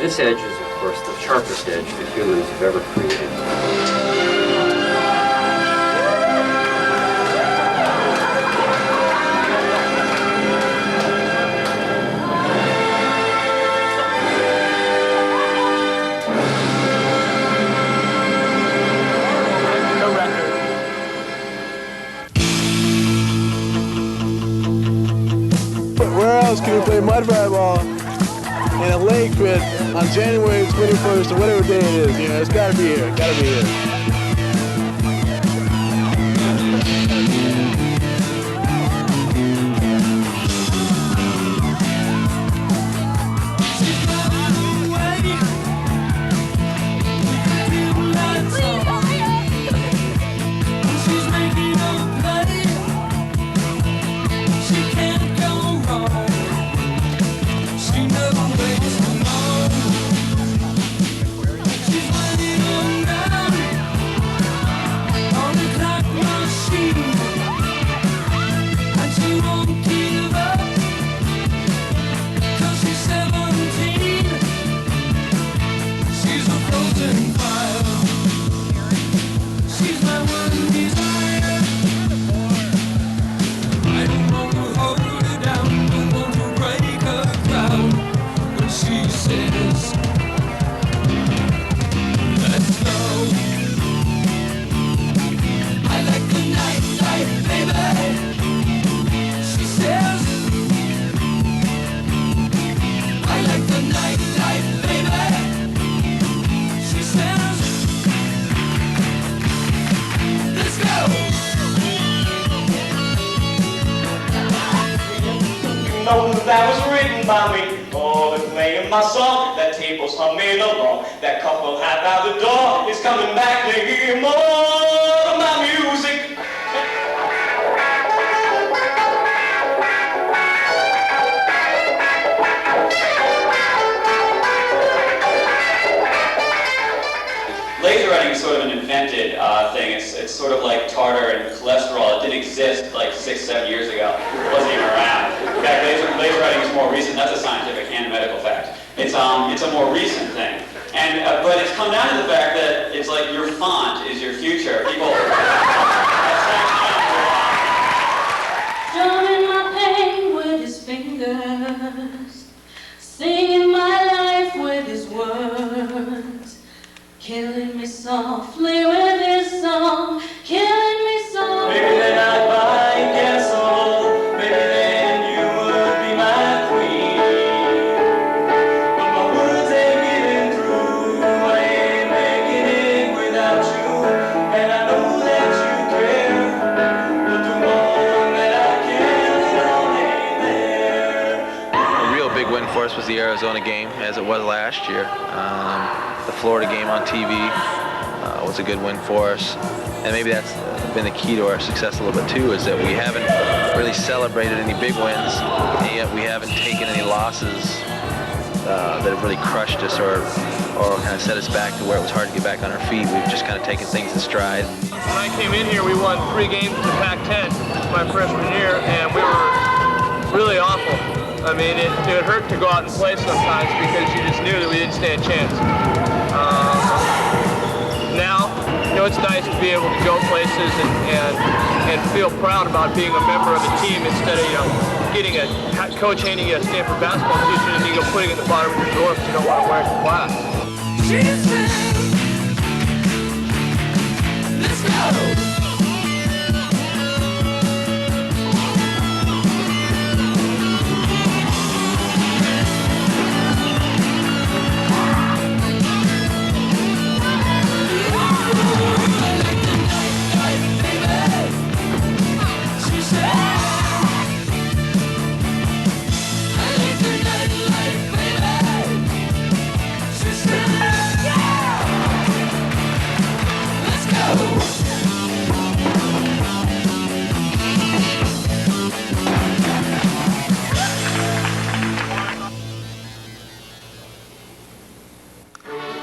This edge is, of course, the sharpest edge that humans have ever created. Where else can we play mud volleyball in a lake on January 21st or whatever day it is? You know, it's got to be here. Got to be here. That was written by me. Oh, they're playing my song. That table's humming along. That couple half out the door is coming back to hear more of my music. Laser writing is sort of an invented thing. It's sort of like tartar and cholesterol. It didn't exist like 6-7 years ago. It wasn't even around. In fact, laser writing is more recent. That's a scientific and medical fact. It's a more recent thing. And but it's come down to the fact that it's like your font is your future. People. Drumming my pain with his fingers, singing my life with his words, killing me softly with his song, killing me softly. Maybe then I'd buy a castle. Maybe then you would be my queen. But my words ain't getting through. I ain't making it without you. And I know that you care. We'll do more than I can. It all ain't there. A real big win for us was the Arizona game, as it was last year. The Florida game on TV was a good win for us, and maybe that's been the key to our success a little bit too, is that we haven't really celebrated any big wins, and yet we haven't taken any losses that have really crushed us or kind of set us back to where it was hard to get back on our feet. We've just kind of taken things in stride. When I came in here, we won 3 games in the Pac-10 my freshman year, and we were really awful. I mean, it hurt to go out and play sometimes because you just knew that we didn't stand a chance. Now, you know, it's nice to be able to go places and feel proud about being a member of a team instead of, you know, getting a coach handing you a Stanford basketball t-shirt and you go putting it in the bottom of your drawer because you don't want to wear it to class. Let's go!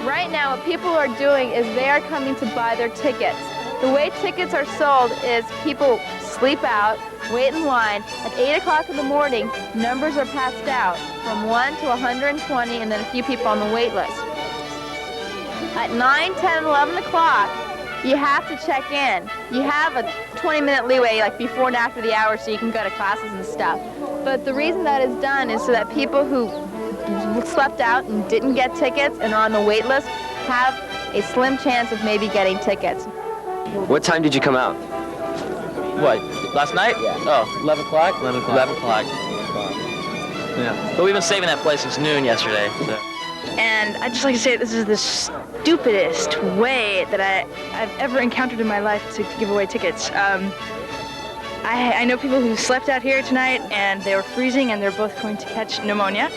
Right now, what people are doing is they are coming to buy their tickets. The way tickets are sold is people sleep out, wait in line. At 8 o'clock in the morning, numbers are passed out from 1 to 120, and then a few people on the wait list. At 9, 10, 11 o'clock, you have to check in. You have a 20-minute leeway, like before and after the hour, so you can go to classes and stuff. But the reason that is done is so that people who slept out and didn't get tickets and are on the wait list have a slim chance of maybe getting tickets. What time did you come out? What, last night? Yeah. Oh, 11 o'clock? 11 o'clock. Yeah. But we've been saving that place since noon yesterday. So. And I'd just like to say this is the stupidest way that I've ever encountered in my life to give away tickets. I know people who slept out here tonight and they were freezing and they're both going to catch pneumonia.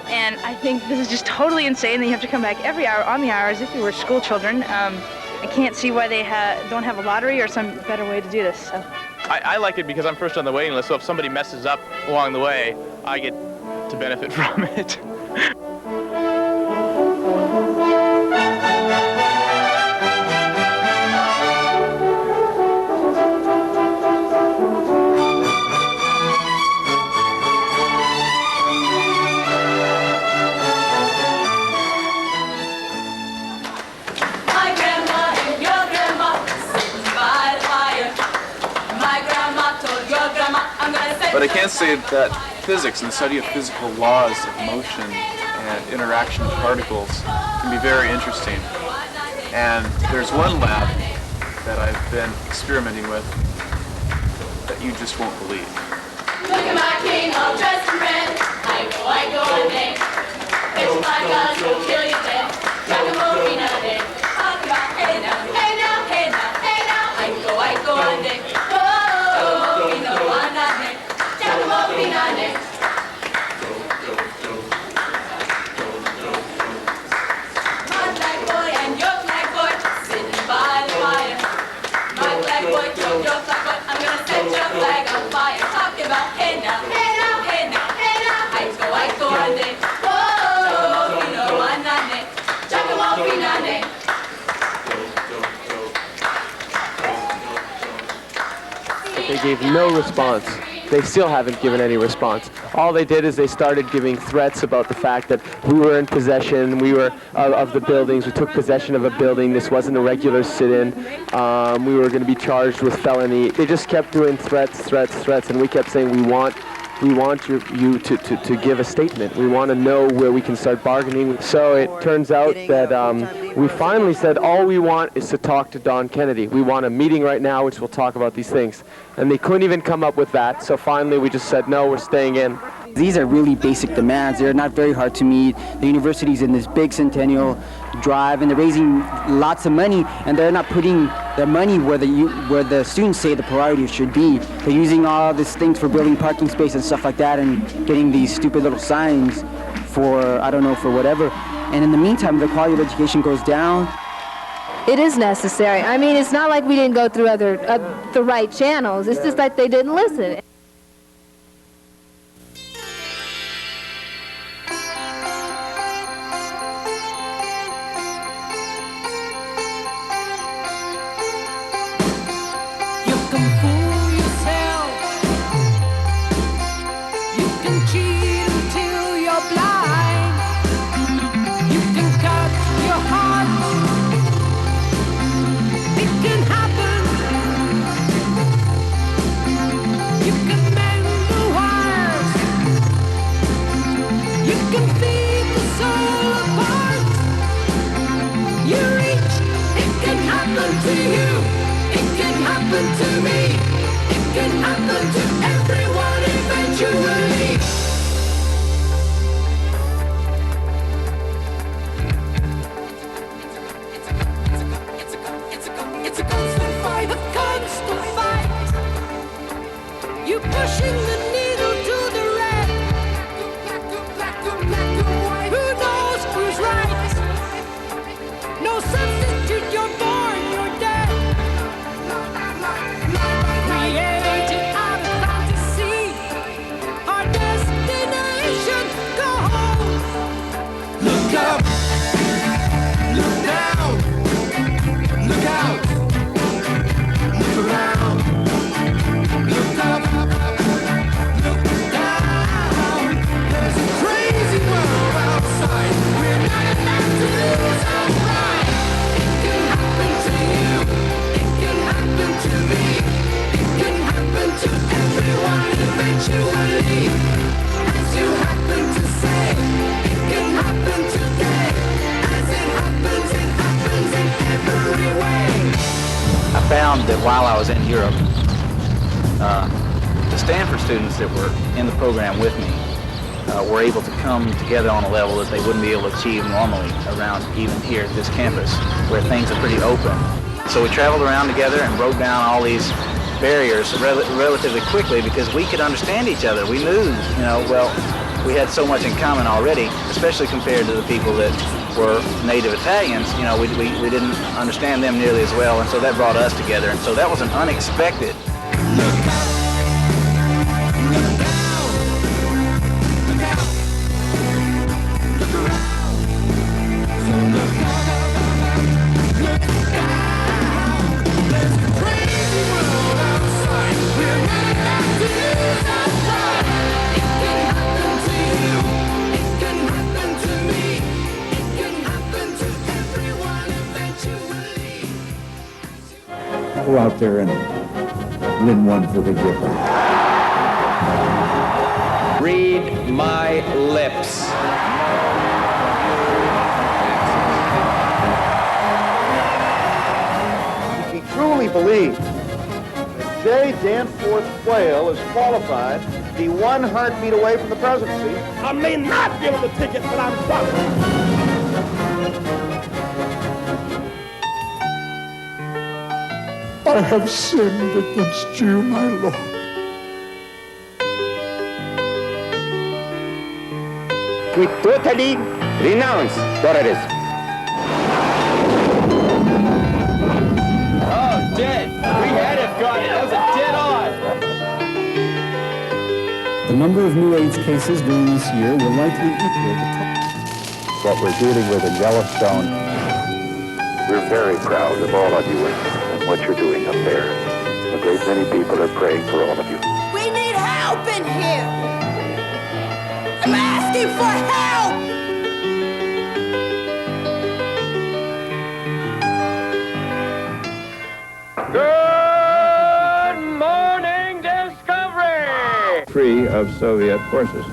And I think this is just totally insane that you have to come back every hour on the hour as if you were school children. I can't see why they don't have a lottery or some better way to do this. So. I like it because I'm first on the waiting list, so if somebody messes up along the way, I get to benefit from it. But I can say that physics and the study of physical laws of motion and interaction of particles can be very interesting. And there's one lab that I've been experimenting with that you just won't believe. Look at my king all dressed in red. I go all day. It's my guns will kill you dead. Rock and roll me now day. Talk about hey now, hey now, hey now, hey now. I go all day. Oh, we know I'm not day. My black boy and your black boy sitting by the fire. My black boy killed your black boy. I'm gonna set your flag on fire. Talking about hey now, hey now, hey now, hey now. I go all day. Oh, you know I'm not day. Chaka won't be not day. But they gave no response. They still haven't given any response. All they did is they started giving threats about the fact that we were in possession, we were of the buildings, we took possession of a building, this wasn't a regular sit-in, we were going to be charged with felony. They just kept doing threats, and we kept saying we want you to give a statement. We want to know where we can start bargaining. So it turns out that we finally said all we want is to talk to Don Kennedy. We want a meeting right now which will talk about these things. And they couldn't even come up with that, so finally we just said no, we're staying in. These are really basic demands. They're not very hard to meet. The university's in this big centennial drive, and they're raising lots of money, and they're not putting their money where the students say the priority should be. They're using all these things for building parking space and stuff like that, and getting these stupid little signs for, I don't know, for whatever. And in the meantime, the quality of education goes down. It is necessary. I mean, it's not like we didn't go through the right channels. It's just like they didn't listen. Look up. found that while I was in Europe, the Stanford students that were in the program with me were able to come together on a level that they wouldn't be able to achieve normally around even here at this campus, where things are pretty open. So we traveled around together and broke down all these barriers relatively quickly because we could understand each other. We knew, you know, well, we had so much in common already, especially compared to the people that were native Italians. You know, we didn't understand them nearly as well, and so that brought us together, and so that was an unexpected. Go out there and win one for the Giver. Read my lips. If he truly believes that J. Danforth Quayle is qualified to be 1 heartbeat away from the presidency, I may not give him the ticket, but I'm done. I have sinned against you, my Lord. We totally renounce terrorism. Oh, dead. We had it, God. That was a dead on. The number of new AIDS cases during this year will likely equal the total. What we're dealing with in Yellowstone, we're very proud of all of you and what you're doing up there. A great many people are praying for all of you. We need help in here. I'm asking for help. Good morning, Discovery! Free of Soviet forces.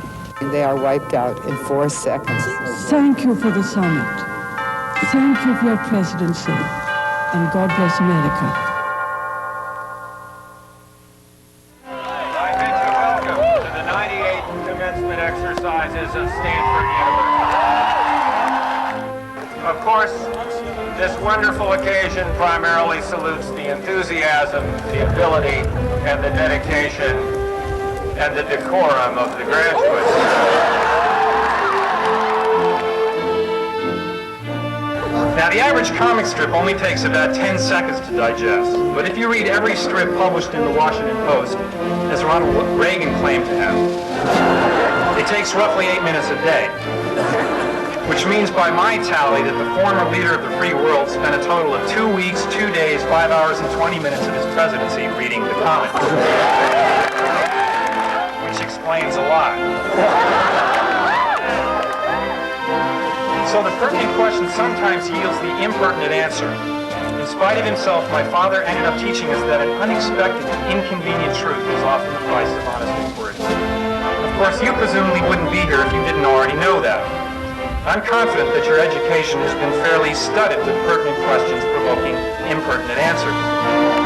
They are wiped out in 4 seconds. Thank you for the summit. Thank you for your presidency. And God bless America. I bid you welcome to the 98th commencement exercises of Stanford Yearbook. Of course, this wonderful occasion primarily salutes the enthusiasm, the ability, and the dedication, and the decorum of the graduates. Now, the average comic strip only takes about 10 seconds to digest, but if you read every strip published in the Washington Post, as Ronald Reagan claimed to have, it takes roughly 8 minutes a day, which means by my tally that the former leader of the free world spent a total of 2 weeks, 2 days, 5 hours, and 20 minutes of his presidency reading the comic, which explains a lot. So the pertinent question sometimes yields the impertinent answer. In spite of himself, my father ended up teaching us that an unexpected and inconvenient truth is often the price of honest inquiry. Of course, you presumably wouldn't be here if you didn't already know that. I'm confident that your education has been fairly studded with pertinent questions provoking impertinent answers.